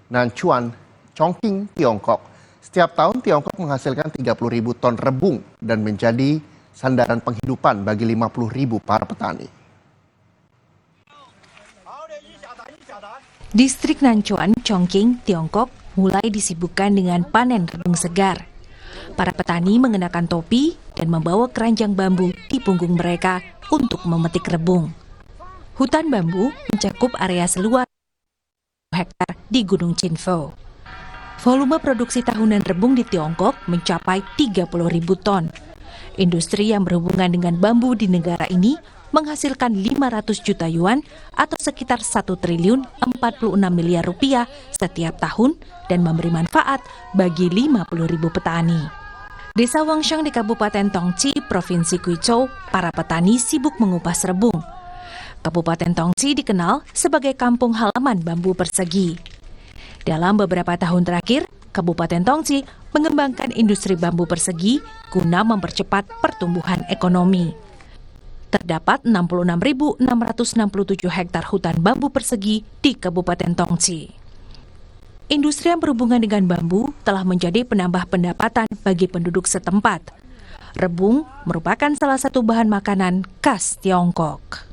Nanchuan, Chongqing, Tiongkok. Setiap tahun Tiongkok menghasilkan 30.000 ton rebung dan menjadi sandaran penghidupan bagi 50.000 para petani. Distrik Nanchuan, Chongqing, Tiongkok mulai disibukkan dengan panen rebung segar. Para petani mengenakan topi dan membawa keranjang bambu di punggung mereka untuk memetik rebung. Hutan bambu mencakup area seluas hektar di Gunung Qinzhou. Volume produksi tahunan rebung di Tiongkok mencapai 30.000 ton. Industri yang berhubungan dengan bambu di negara ini menghasilkan 500 juta yuan atau sekitar 1.046 miliar rupiah setiap tahun dan memberi manfaat bagi 50.000 petani. Desa Wangsheng di Kabupaten Tongji, Provinsi Guizhou, para petani sibuk mengupas rebung. Kabupaten Tongji dikenal sebagai kampung halaman bambu persegi. Dalam beberapa tahun terakhir, Kabupaten Tongji mengembangkan industri bambu persegi guna mempercepat pertumbuhan ekonomi. Terdapat 66.667 hektar hutan bambu persegi di Kabupaten Tongji. Industri yang berhubungan dengan bambu telah menjadi penambah pendapatan bagi penduduk setempat. Rebung merupakan salah satu bahan makanan khas Tiongkok.